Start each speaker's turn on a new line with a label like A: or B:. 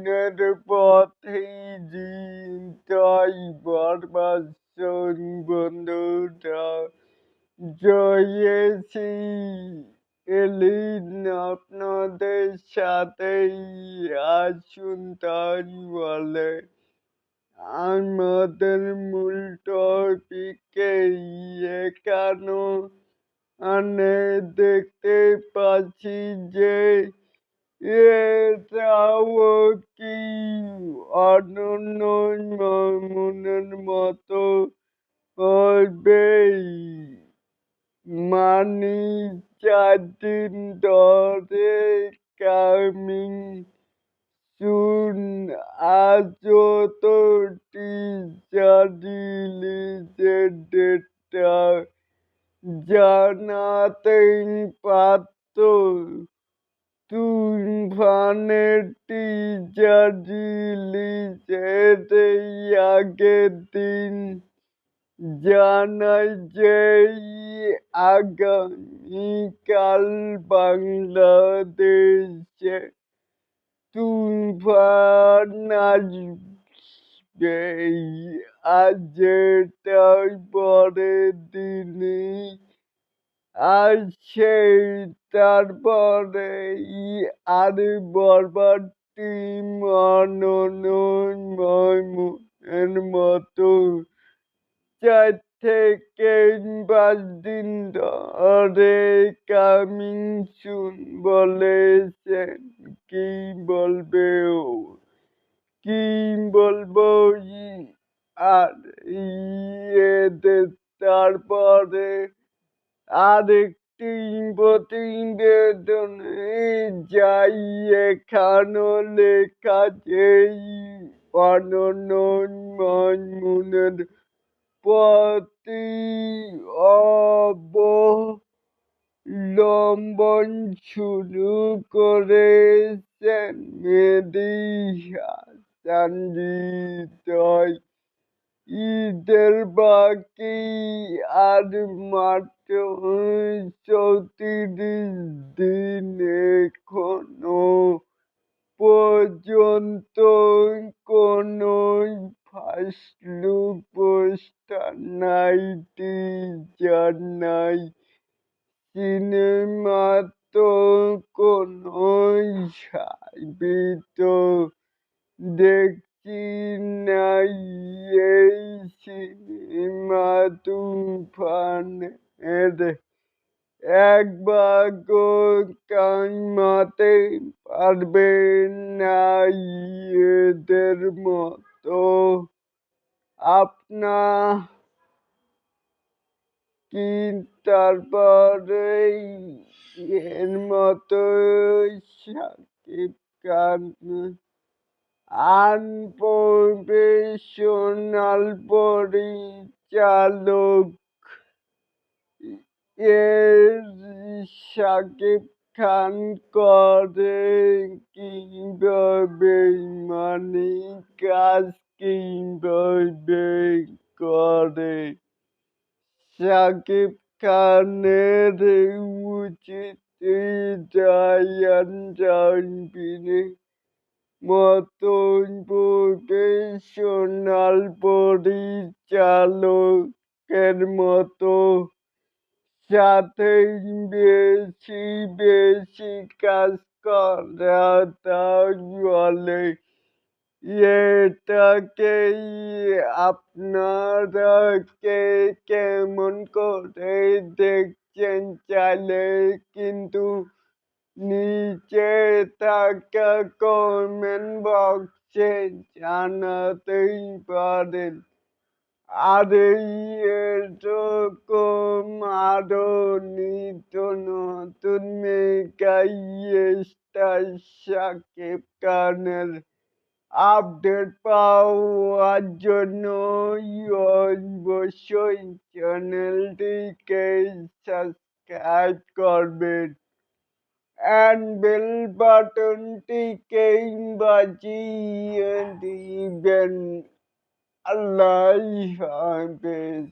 A: জীবনের পথেই চিন্তায় বর্বাসন বন্ধুরা জয়েছি এলিন আপনাদের সাথেই আসুন তাই বলে আমাদের মূল টপিকে এখানে দেখতে পাচ্ছি যে এটাও কি অনন্য মনের মতো হবেই মানি 4 দিন ধরে কামিং সুন আজও তো টিজার রিলিজের ডেটটা জানাতেই পারত তুফানের টিজার রিলিজের এই আগের দিন জানায় যে আগামীকাল বাংলাদেশে তুফান আসবে আজ এটার পরের দিনই আসছে তারপরেই আর বরবাদ টিম অনন্যের মতো 4 থেকে 5 দিন ধরে কামিং সুন বলেছেন কি বলবে ও কি বলবো আর এদের তারপরে আরেকটি প্রতিবেদনে যাই এখানেও লেখা যেই অনন্য ময়মুনের প্রতি অবলম্বন শুরু করেছেন মেহেদী হাসান হৃদয় ঈদের বাকি আর মাত্র ৩৪ দিন এখনো পর্যন্ত কোনো ফার্স্ট লুক পোস্টার নাই টিজার নাই সিনেমা তো কোনো সার্বিত দেখছি নাই এই সিনেমা তুফানের এক ভাগও কামাতে পারবে না এদের মতো আপনা কি তারপরেই এর মতো শাকিব খান আনপ্রফেশনাল পরিচালক শাকিব খান করে কিভাবে মানে কাজ কিভাবে করে শাকিব খানের উচিত রায়ান রণবীরের মতন প্রফেশনাল পরিচালকের মতো সাথেই বেশি কাজ করা তাই বলে এটাকেই আপনারা কে কেমন করে দেখছেন চাইলে কিন্তু নিচে থাকা কমেন্ট বক্সে জানাতেই পারেন আর এরকম আরো নিত্য নতুন মেগা স্টার শাকিব খানের আপডেট পাওয়ার জন্য অবশ্যই চ্যানেলটিকে সাবস্ক্রাইব করবেন and bell বাটনটিকে বাজিয়ে দিবেন আল্লাহ হাফেজ।